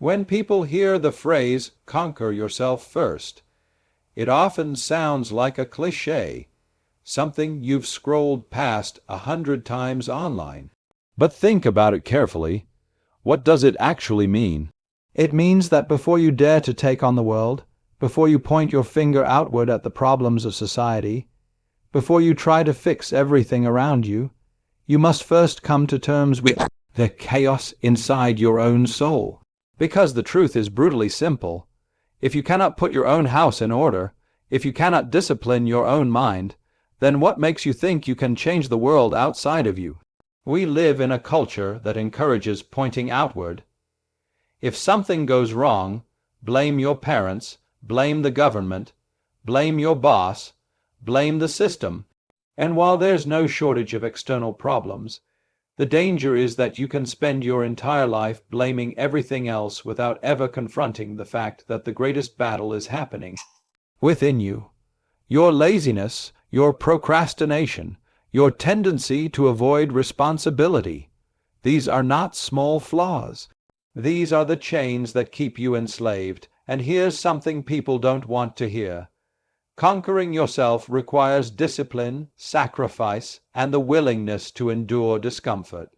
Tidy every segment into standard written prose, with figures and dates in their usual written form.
When people hear the phrase, conquer yourself first, it often sounds like a cliché, something you've scrolled past 100 times online. But think about it carefully. What does it actually mean? It means that before you dare to take on the world, before you point your finger outward at the problems of society, before you try to fix everything around you, you must first come to terms with the chaos inside your own soul. Because the truth is brutally simple. If you cannot put your own house in order, if you cannot discipline your own mind, then what makes you think you can change the world outside of you? We live in a culture that encourages pointing outward. If something goes wrong, blame your parents, blame the government, blame your boss, blame the system. And while there's no shortage of external problems, the danger is that you can spend your entire life blaming everything else without ever confronting the fact that the greatest battle is happening within you. Your laziness, your procrastination, your tendency to avoid responsibility. These are not small flaws. These are the chains that keep you enslaved. And here's something people don't want to hear. Conquering yourself requires discipline, sacrifice, and the willingness to endure discomfort.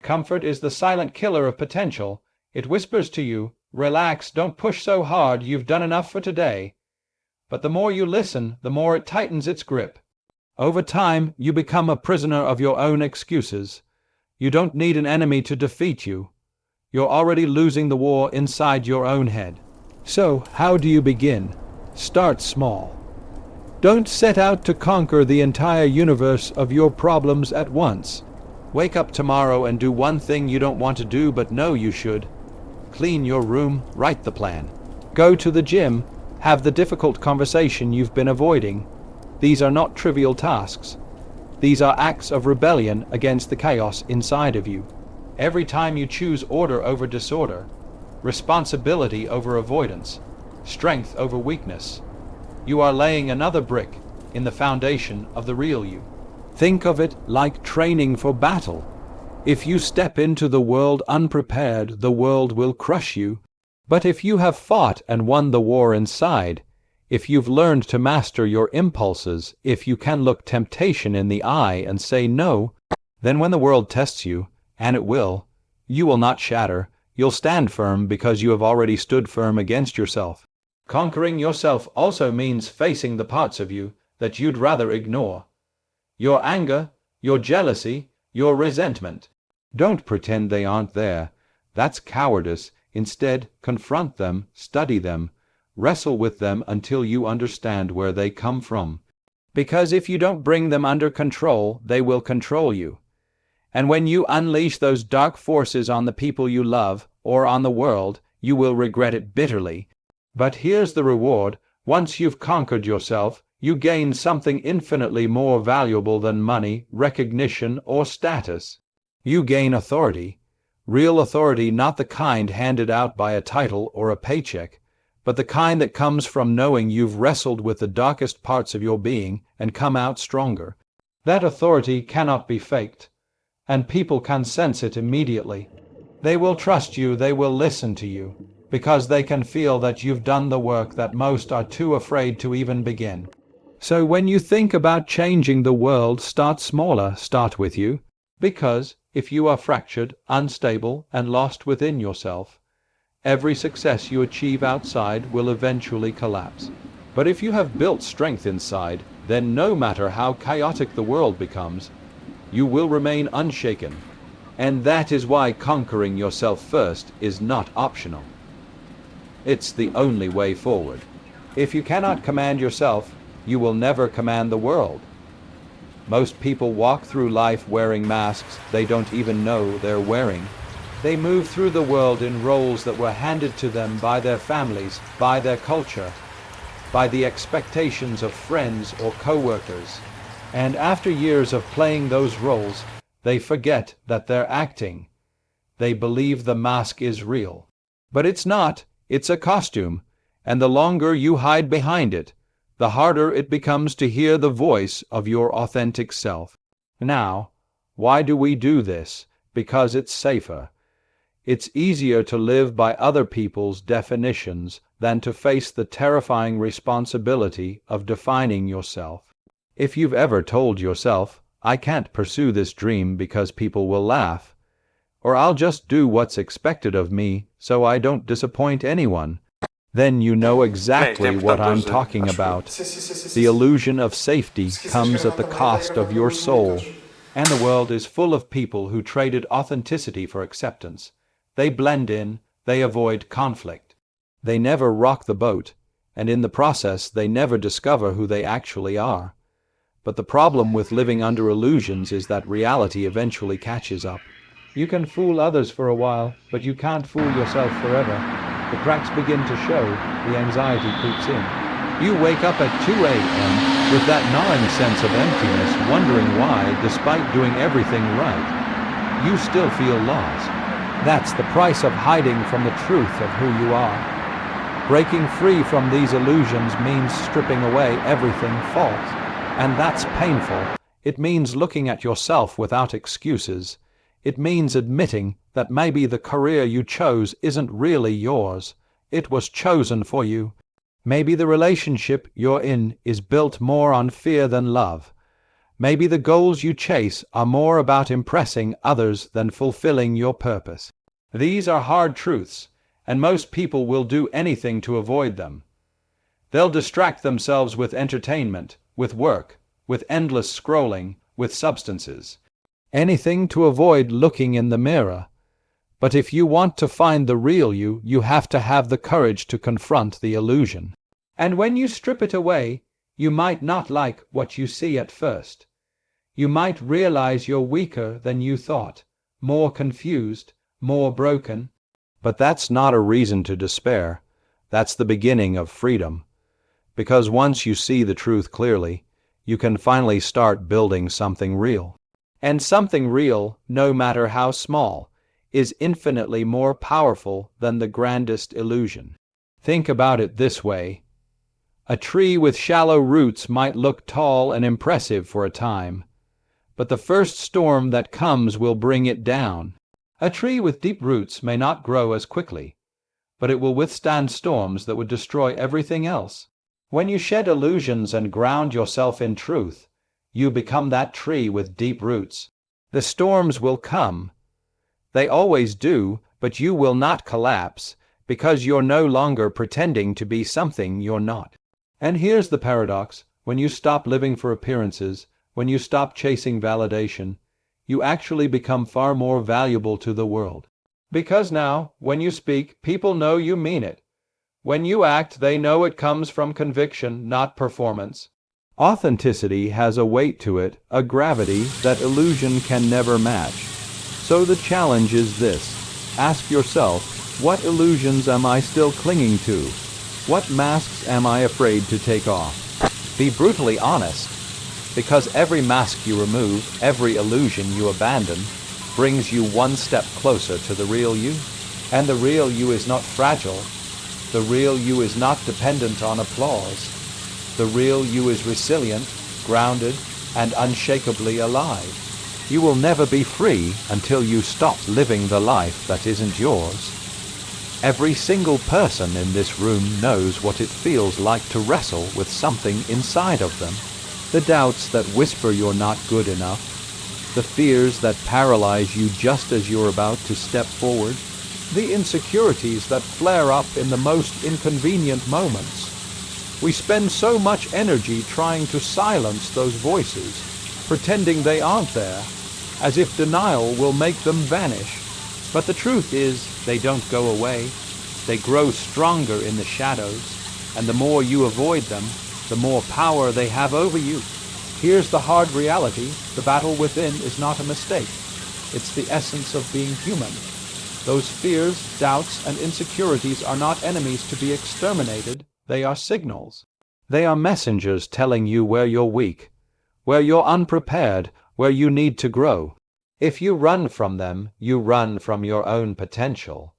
Comfort is the silent killer of potential. It whispers to you, relax, don't push so hard, you've done enough for today. But the more you listen, the more it tightens its grip. Over time, you become a prisoner of your own excuses. You don't need an enemy to defeat you. You're already losing the war inside your own head. So, how do you begin? Start small. Don't set out to conquer the entire universe of your problems at once. Wake up tomorrow and do one thing you don't want to do but know you should. Clean your room, write the plan. Go to the gym, have the difficult conversation you've been avoiding. These are not trivial tasks. These are acts of rebellion against the chaos inside of you. Every time you choose order over disorder, responsibility over avoidance, strength over weakness, you are laying another brick in the foundation of the real you. Think of it like training for battle. If you step into the world unprepared, the world will crush you. But if you have fought and won the war inside, if you've learned to master your impulses, if you can look temptation in the eye and say no, then when the world tests you, and it will, you will not shatter. You'll stand firm because you have already stood firm against yourself. Conquering yourself also means facing the parts of you that you'd rather ignore. Your anger, your jealousy, your resentment. Don't pretend they aren't there. That's cowardice. Instead, confront them, study them, wrestle with them until you understand where they come from. Because if you don't bring them under control, they will control you. And when you unleash those dark forces on the people you love or on the world, you will regret it bitterly. But here's the reward. Once you've conquered yourself, you gain something infinitely more valuable than money, recognition, or status. You gain authority. Real authority, not the kind handed out by a title or a paycheck, but the kind that comes from knowing you've wrestled with the darkest parts of your being and come out stronger. That authority cannot be faked, and people can sense it immediately. They will trust you, they will listen to you, because they can feel that you've done the work that most are too afraid to even begin. So when you think about changing the world, start smaller, start with you. Because if you are fractured, unstable, and lost within yourself, every success you achieve outside will eventually collapse. But if you have built strength inside, then no matter how chaotic the world becomes, you will remain unshaken. And that is why conquering yourself first is not optional. It's the only way forward. If you cannot command yourself, you will never command the world. Most people walk through life wearing masks they don't even know they're wearing. They move through the world in roles that were handed to them by their families, by their culture, by the expectations of friends or co-workers. And after years of playing those roles, they forget that they're acting. They believe the mask is real. But it's not. It's a costume, and the longer you hide behind it, the harder it becomes to hear the voice of your authentic self. Now, why do we do this? Because it's safer. It's easier to live by other people's definitions than to face the terrifying responsibility of defining yourself. If you've ever told yourself, "I can't pursue this dream because people will laugh," or "I'll just do what's expected of me so I don't disappoint anyone," then you know exactly what I'm talking about. The illusion of safety comes at the cost of your soul. And the world is full of people who traded authenticity for acceptance. They blend in, they avoid conflict. They never rock the boat, and in the process they never discover who they actually are. But the problem with living under illusions is that reality eventually catches up. You can fool others for a while, but you can't fool yourself forever. The cracks begin to show, the anxiety creeps in. You wake up at 2 a.m. with that gnawing sense of emptiness, wondering why, despite doing everything right, you still feel lost. That's the price of hiding from the truth of who you are. Breaking free from these illusions means stripping away everything false. And that's painful. It means looking at yourself without excuses. It means admitting that maybe the career you chose isn't really yours. It was chosen for you. Maybe the relationship you're in is built more on fear than love. Maybe the goals you chase are more about impressing others than fulfilling your purpose. These are hard truths, and most people will do anything to avoid them. They'll distract themselves with entertainment, with work, with endless scrolling, with substances. Anything to avoid looking in the mirror. But if you want to find the real you, you have to have the courage to confront the illusion. And when you strip it away, you might not like what you see at first. You might realize you're weaker than you thought, more confused, more broken. But that's not a reason to despair. That's the beginning of freedom. Because once you see the truth clearly, you can finally start building something real. And something real, no matter how small, is infinitely more powerful than the grandest illusion. Think about it this way. A tree with shallow roots might look tall and impressive for a time, but the first storm that comes will bring it down. A tree with deep roots may not grow as quickly, but it will withstand storms that would destroy everything else. When you shed illusions and ground yourself in truth, you become that tree with deep roots. The storms will come. They always do, but you will not collapse because you're no longer pretending to be something you're not. And here's the paradox. When you stop living for appearances, when you stop chasing validation, you actually become far more valuable to the world. Because now, when you speak, people know you mean it. When you act, they know it comes from conviction, not performance. Authenticity has a weight to it, a gravity that illusion can never match. So the challenge is this. Ask yourself, what illusions am I still clinging to? What masks am I afraid to take off? Be brutally honest, because every mask you remove, every illusion you abandon, brings you one step closer to the real you. And the real you is not fragile. The real you is not dependent on applause. The real you is resilient, grounded, and unshakably alive. You will never be free until you stop living the life that isn't yours. Every single person in this room knows what it feels like to wrestle with something inside of them. The doubts that whisper you're not good enough. The fears that paralyze you just as you're about to step forward. The insecurities that flare up in the most inconvenient moments. We spend so much energy trying to silence those voices, pretending they aren't there, as if denial will make them vanish. But the truth is, they don't go away. They grow stronger in the shadows, and the more you avoid them, the more power they have over you. Here's the hard reality. The battle within is not a mistake. It's the essence of being human. Those fears, doubts, and insecurities are not enemies to be exterminated. They are signals. They are messengers telling you where you're weak, where you're unprepared, where you need to grow. If you run from them, you run from your own potential.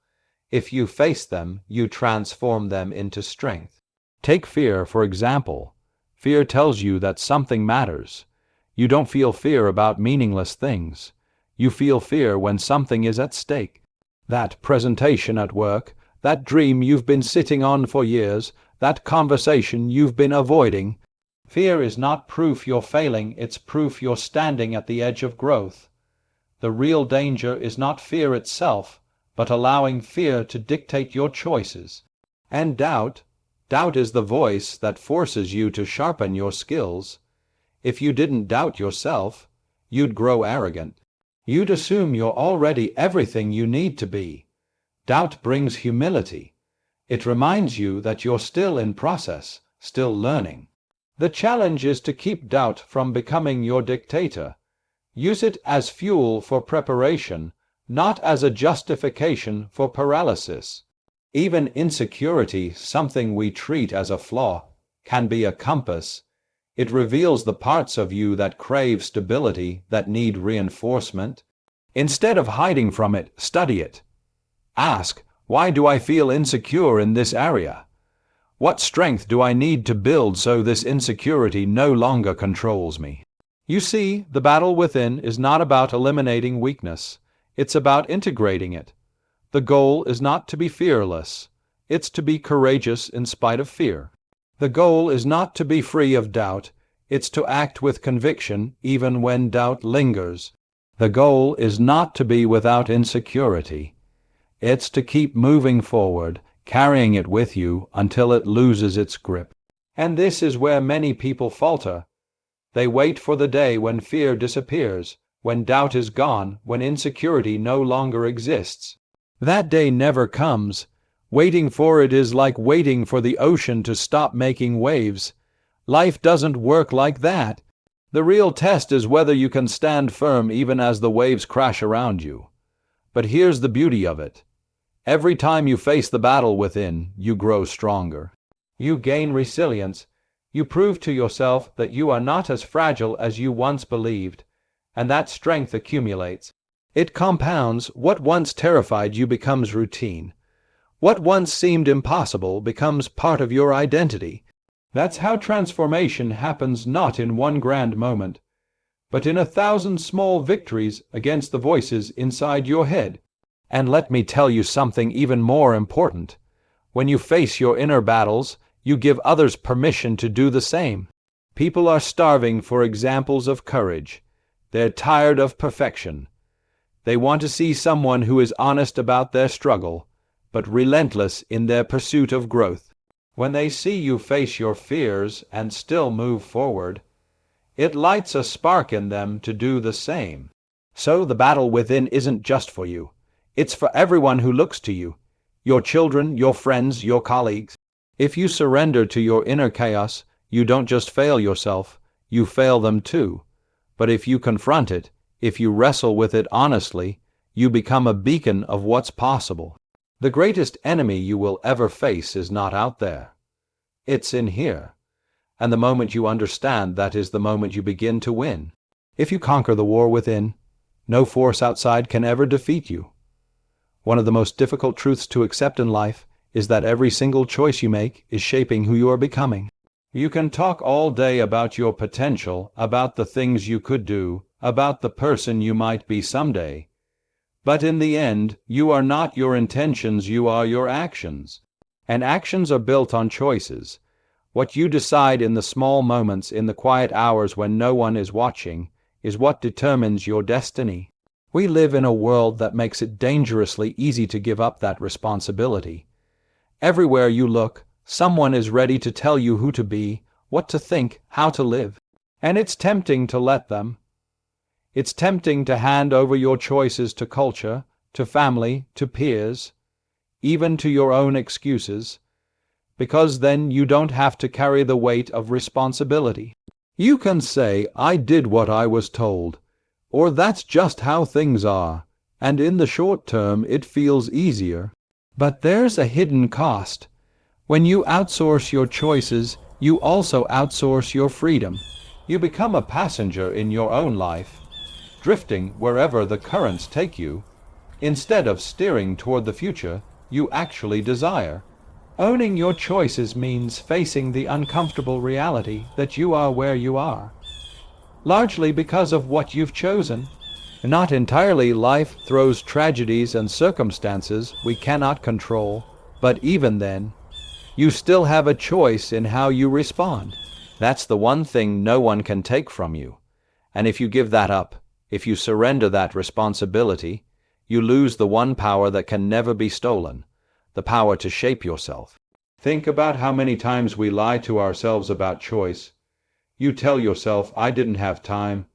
If you face them, you transform them into strength. Take fear, for example. Fear tells you that something matters. You don't feel fear about meaningless things. You feel fear when something is at stake. That presentation at work, that dream you've been sitting on for years, that conversation you've been avoiding. Fear is not proof you're failing, it's proof you're standing at the edge of growth. The real danger is not fear itself, but allowing fear to dictate your choices. And doubt is the voice that forces you to sharpen your skills. If you didn't doubt yourself, you'd grow arrogant. You'd assume you're already everything you need to be. Doubt brings humility. It reminds you that you're still in process, still learning. The challenge is to keep doubt from becoming your dictator. Use it as fuel for preparation, not as a justification for paralysis. Even insecurity, something we treat as a flaw, can be a compass. It reveals the parts of you that crave stability, that need reinforcement. Instead of hiding from it, study it. Ask, why do I feel insecure in this area? What strength do I need to build so this insecurity no longer controls me? You see, the battle within is not about eliminating weakness. It's about integrating it. The goal is not to be fearless. It's to be courageous in spite of fear. The goal is not to be free of doubt. It's to act with conviction even when doubt lingers. The goal is not to be without insecurity. It's to keep moving forward, carrying it with you until it loses its grip. And this is where many people falter. They wait for the day when fear disappears, when doubt is gone, when insecurity no longer exists. That day never comes. Waiting for it is like waiting for the ocean to stop making waves. Life doesn't work like that. The real test is whether you can stand firm even as the waves crash around you. But here's the beauty of it. Every time you face the battle within, you grow stronger. You gain resilience. You prove to yourself that you are not as fragile as you once believed, and that strength accumulates. It compounds. What once terrified you becomes routine. What once seemed impossible becomes part of your identity. That's how transformation happens, not in one grand moment, but in 1,000 small victories against the voices inside your head. And let me tell you something even more important. When you face your inner battles, you give others permission to do the same. People are starving for examples of courage. They're tired of perfection. They want to see someone who is honest about their struggle, but relentless in their pursuit of growth. When they see you face your fears and still move forward, it lights a spark in them to do the same. So the battle within isn't just for you. It's for everyone who looks to you, your children, your friends, your colleagues. If you surrender to your inner chaos, you don't just fail yourself, you fail them too. But if you confront it, if you wrestle with it honestly, you become a beacon of what's possible. The greatest enemy you will ever face is not out there. It's in here. And the moment you understand that is the moment you begin to win. If you conquer the war within, no force outside can ever defeat you. One of the most difficult truths to accept in life is that every single choice you make is shaping who you are becoming. You can talk all day about your potential, about the things you could do, about the person you might be someday. But in the end, you are not your intentions, you are your actions. And actions are built on choices. What you decide in the small moments, in the quiet hours when no one is watching, is what determines your destiny. We live in a world that makes it dangerously easy to give up that responsibility. Everywhere you look, someone is ready to tell you who to be, what to think, how to live. And it's tempting to let them. It's tempting to hand over your choices to culture, to family, to peers, even to your own excuses, because then you don't have to carry the weight of responsibility. You can say, "I did what I was told," or "that's just how things are," and in the short term it feels easier. But there's a hidden cost. When you outsource your choices, you also outsource your freedom. You become a passenger in your own life, drifting wherever the currents take you, instead of steering toward the future you actually desire. Owning your choices means facing the uncomfortable reality that you are where you are, largely because of what you've chosen. Not entirely. Life throws tragedies and circumstances we cannot control, but even then, you still have a choice in how you respond. That's the one thing no one can take from you. And if you give that up, if you surrender that responsibility, you lose the one power that can never be stolen, the power to shape yourself. Think about how many times we lie to ourselves about choice. You tell yourself, I didn't have time.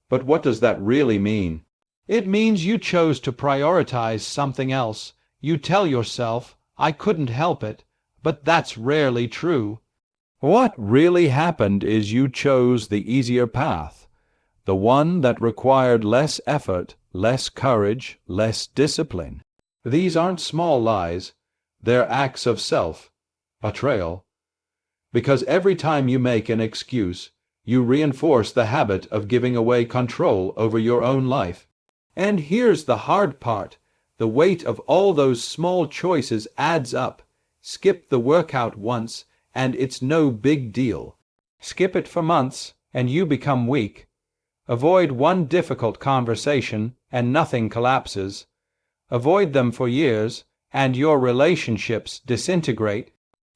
But what does that really mean? It means you chose to prioritize something else. You tell yourself, I couldn't help it, but that's rarely true. What really happened is you chose the easier path, the one that required less effort, less courage, less discipline. These aren't small lies, they're acts of self-betrayal. Because every time you make an excuse, you reinforce the habit of giving away control over your own life. And here's the hard part. The weight of all those small choices adds up. Skip the workout once, and it's no big deal. Skip it for months, and you become weak. Avoid one difficult conversation, and nothing collapses. Avoid them for years, and your relationships disintegrate.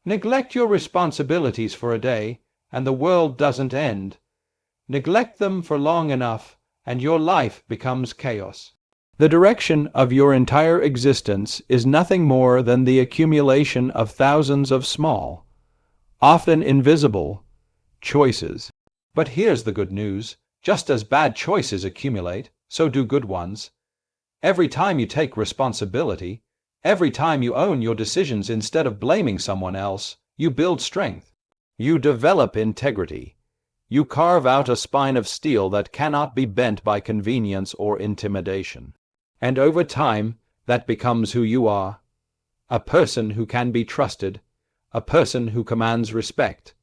Neglect your responsibilities for a day, and the world doesn't end. Neglect them for long enough, and your life becomes chaos. The direction of your entire existence is nothing more than the accumulation of thousands of small, often invisible, choices. But here's the good news. Just as bad choices accumulate, so do good ones. Every time you take responsibility, every time you own your decisions instead of blaming someone else, you build strength. You develop integrity. You carve out a spine of steel that cannot be bent by convenience or intimidation. And over time, that becomes who you are. A person who can be trusted, a person who commands respect,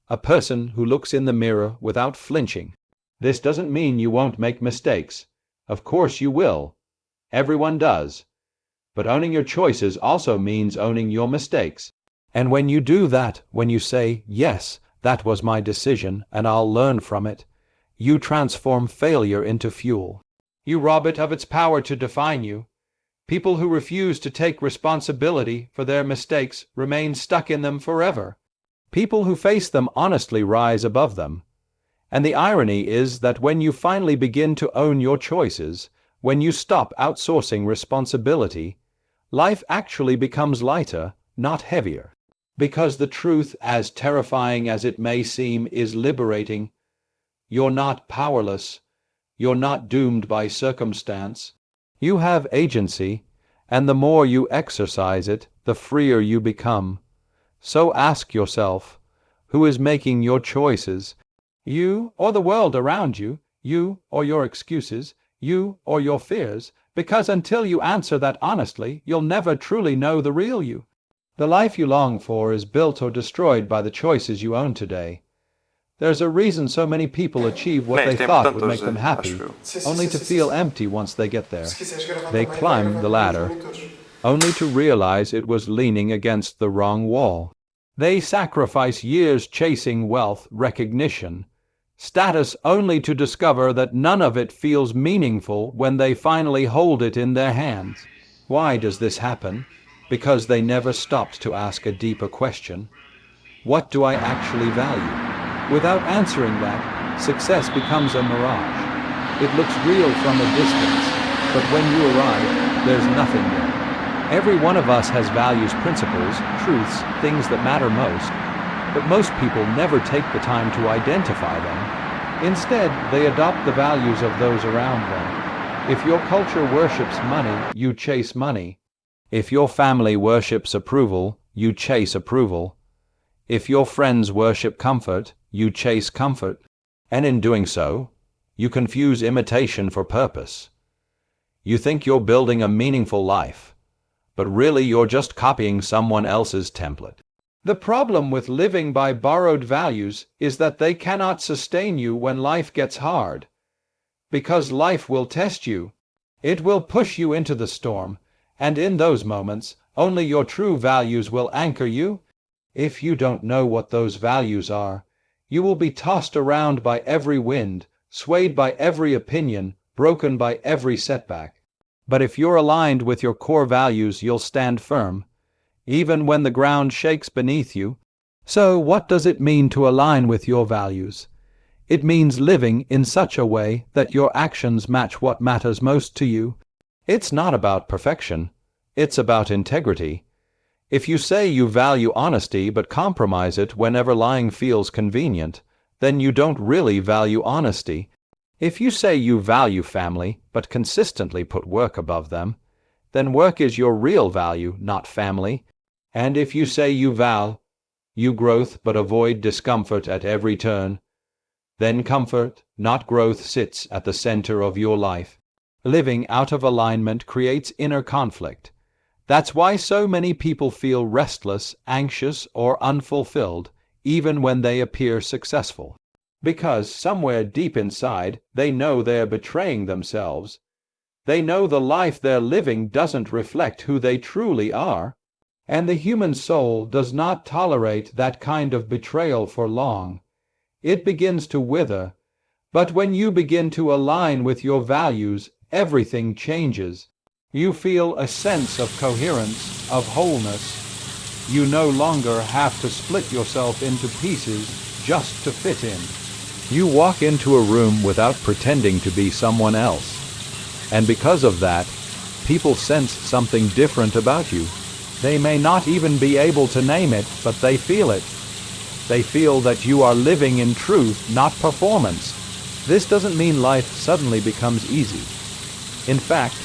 a person who looks in the mirror without flinching. This doesn't mean you won't make mistakes. Of course you will. Everyone does. But owning your choices also means owning your mistakes. And when you do that, when you say, yes, that was my decision and I'll learn from it, you transform failure into fuel. You rob it of its power to define you. People who refuse to take responsibility for their mistakes remain stuck in them forever. People who face them honestly rise above them. And the irony is that when you finally begin to own your choices, when you stop outsourcing responsibility, life actually becomes lighter, not heavier. Because the truth, as terrifying as it may seem, is liberating. You're not powerless. You're not doomed by circumstance. You have agency, and the more you exercise it, the freer you become. So ask yourself, who is making your choices? You or the world around you? You or your excuses? You or your fears? Because until you answer that honestly, you'll never truly know the real you. The life you long for is built or destroyed by the choices you own today. There's a reason so many people achieve what they thought would make them happy, only to feel empty once they get there. They climb the ladder, only to realize it was leaning against the wrong wall. They sacrifice years chasing wealth, recognition, status, only to discover that none of it feels meaningful when they finally hold it in their hands. Why does this happen? Because they never stopped to ask a deeper question. What do I actually value? Without answering that, success becomes a mirage. It looks real from a distance, but when you arrive, there's nothing there. Every one of us has values, principles, truths, things that matter most, but most people never take the time to identify them. Instead, they adopt the values of those around them. If your culture worships money, you chase money. If your family worships approval, you chase approval. If your friends worship comfort, you chase comfort. And in doing so, you confuse imitation for purpose. You think you're building a meaningful life, but really you're just copying someone else's template. The problem with living by borrowed values is that they cannot sustain you when life gets hard. Because life will test you. It will push you into the storm, and in those moments, only your true values will anchor you. If you don't know what those values are, you will be tossed around by every wind, swayed by every opinion, broken by every setback. But if you're aligned with your core values, you'll stand firm, even when the ground shakes beneath you. So, what does it mean to align with your values? It means living in such a way that your actions match what matters most to you. It's not about perfection. It's about integrity. If you say you value honesty but compromise it whenever lying feels convenient, then you don't really value honesty. If you say you value family but consistently put work above them, then work is your real value, not family. And if you say you value growth but avoid discomfort at every turn, then comfort, not growth, sits at the center of your life. Living out of alignment creates inner conflict. That's why so many people feel restless, anxious, or unfulfilled, even when they appear successful. Because somewhere deep inside, they know they're betraying themselves. They know the life they're living doesn't reflect who they truly are. And the human soul does not tolerate that kind of betrayal for long. It begins to wither. But when you begin to align with your values, everything changes. You feel a sense of coherence, of wholeness. You no longer have to split yourself into pieces just to fit in. You walk into a room without pretending to be someone else. And because of that, people sense something different about you. They may not even be able to name it, but they feel it. They feel that you are living in truth, not performance. This doesn't mean life suddenly becomes easy. In fact,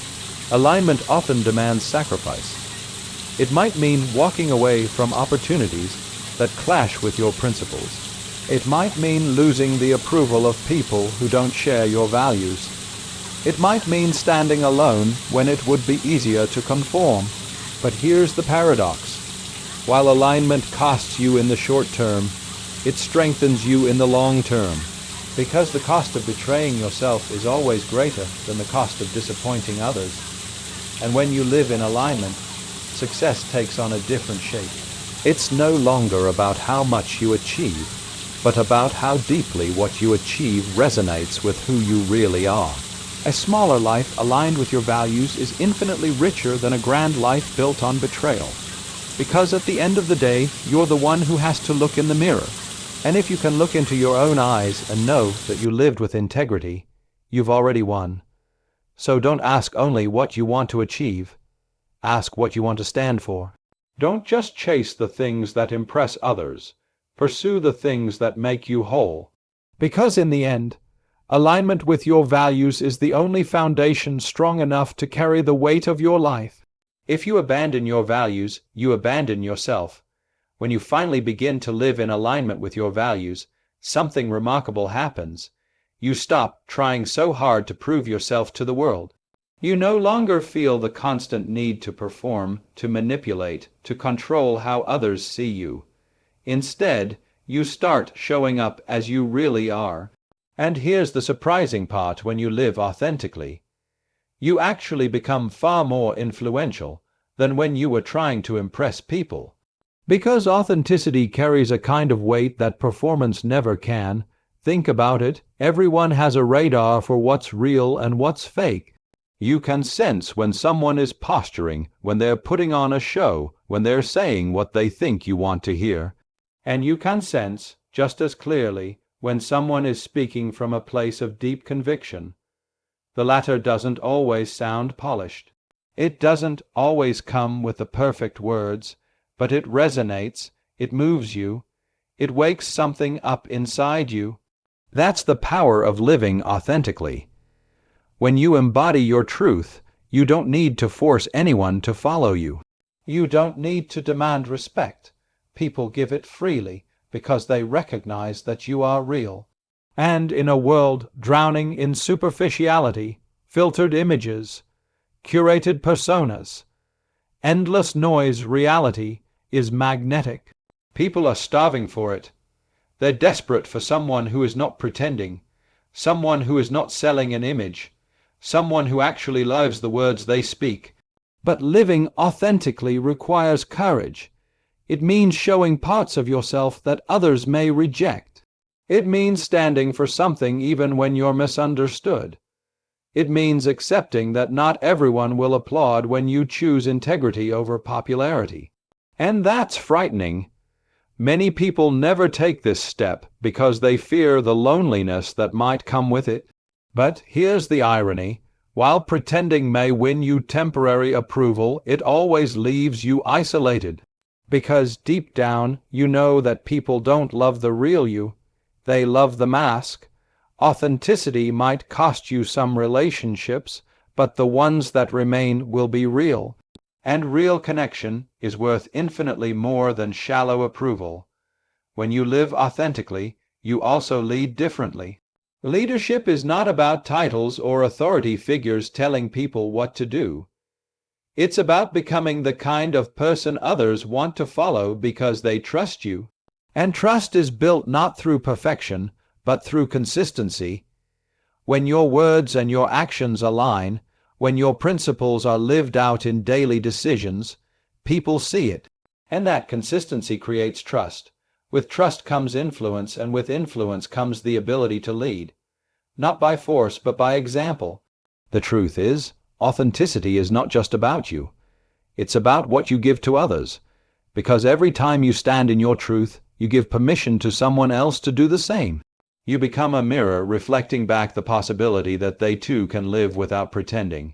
alignment often demands sacrifice. It might mean walking away from opportunities that clash with your principles. It might mean losing the approval of people who don't share your values. It might mean standing alone when it would be easier to conform. But here's the paradox. While alignment costs you in the short term, it strengthens you in the long term. Because the cost of betraying yourself is always greater than the cost of disappointing others. And when you live in alignment, success takes on a different shape. It's no longer about how much you achieve, but about how deeply what you achieve resonates with who you really are. A smaller life aligned with your values is infinitely richer than a grand life built on betrayal. Because at the end of the day, you're the one who has to look in the mirror. And if you can look into your own eyes and know that you lived with integrity, you've already won. So don't ask only what you want to achieve. Ask what you want to stand for. Don't just chase the things that impress others. Pursue the things that make you whole. Because in the end, alignment with your values is the only foundation strong enough to carry the weight of your life. If you abandon your values, you abandon yourself. When you finally begin to live in alignment with your values, something remarkable happens. You stop trying so hard to prove yourself to the world. You no longer feel the constant need to perform, to manipulate, to control how others see you. Instead, you start showing up as you really are. And here's the surprising part: when you live authentically, you actually become far more influential than when you were trying to impress people. Because authenticity carries a kind of weight that performance never can. Think about it. Everyone has a radar for what's real and what's fake. You can sense when someone is posturing, when they're putting on a show, when they're saying what they think you want to hear. And you can sense, just as clearly, when someone is speaking from a place of deep conviction. The latter doesn't always sound polished. It doesn't always come with the perfect words, but it resonates, it moves you, it wakes something up inside you. That's the power of living authentically. When you embody your truth, you don't need to force anyone to follow you. You don't need to demand respect. People give it freely because they recognize that you are real. And in a world drowning in superficiality, filtered images, curated personas, endless noise, reality is magnetic. People are starving for it. They're desperate for someone who is not pretending, someone who is not selling an image, someone who actually lives the words they speak. But living authentically requires courage. It means showing parts of yourself that others may reject. It means standing for something even when you're misunderstood. It means accepting that not everyone will applaud when you choose integrity over popularity. And that's frightening. Many people never take this step because they fear the loneliness that might come with it. But here's the irony. While pretending may win you temporary approval, it always leaves you isolated. Because deep down, you know that people don't love the real you. They love the mask. Authenticity might cost you some relationships, but the ones that remain will be real. And real connection is worth infinitely more than shallow approval. When you live authentically, you also lead differently. Leadership is not about titles or authority figures telling people what to do. It's about becoming the kind of person others want to follow because they trust you. And trust is built not through perfection, but through consistency. When your words and your actions align, when your principles are lived out in daily decisions, people see it. And that consistency creates trust. With trust comes influence, and with influence comes the ability to lead. Not by force, but by example. The truth is, authenticity is not just about you. It's about what you give to others. Because every time you stand in your truth, you give permission to someone else to do the same. You become a mirror reflecting back the possibility that they too can live without pretending.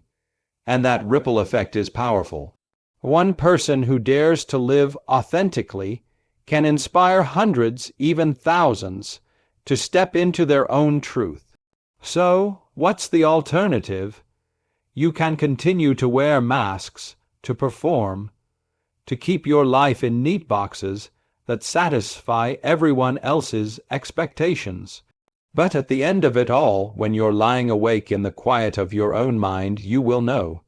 And that ripple effect is powerful. One person who dares to live authentically can inspire hundreds, even thousands, to step into their own truth. So, what's the alternative? You can continue to wear masks, to perform, to keep your life in neat boxes that satisfy everyone else's expectations. But at the end of it all, when you're lying awake in the quiet of your own mind, you will know.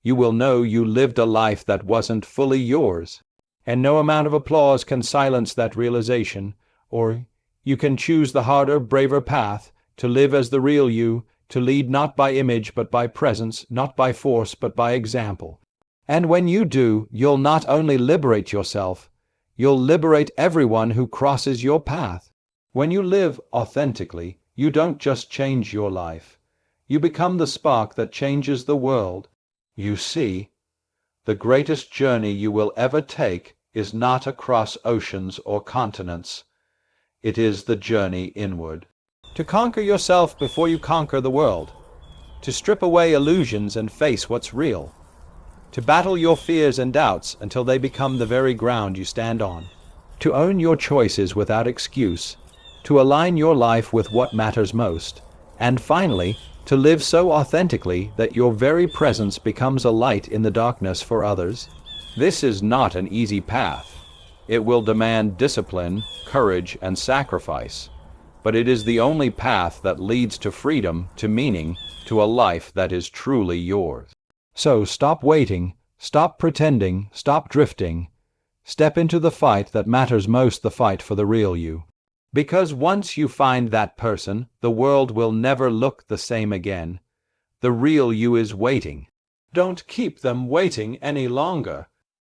You will know you lived a life that wasn't fully yours. And no amount of applause can silence that realization, or you can choose the harder, braver path to live as the real you, to lead not by image but by presence, not by force but by example. And when you do, you'll not only liberate yourself, you'll liberate everyone who crosses your path. When you live authentically, you don't just change your life. You become the spark that changes the world. You see, the greatest journey you will ever take is not across oceans or continents. It is the journey inward. To conquer yourself before you conquer the world. To strip away illusions and face what's real. To battle your fears and doubts until they become the very ground you stand on. To own your choices without excuse. To align your life with what matters most. And finally, to live so authentically that your very presence becomes a light in the darkness for others. This is not an easy path. It will demand discipline, courage, and sacrifice. But it is the only path that leads to freedom, to meaning, to a life that is truly yours. So stop waiting, stop pretending, stop drifting. Step into the fight that matters most, the fight for the real you. Because once you find that person, the world will never look the same again. The real you is waiting. Don't keep them waiting any longer.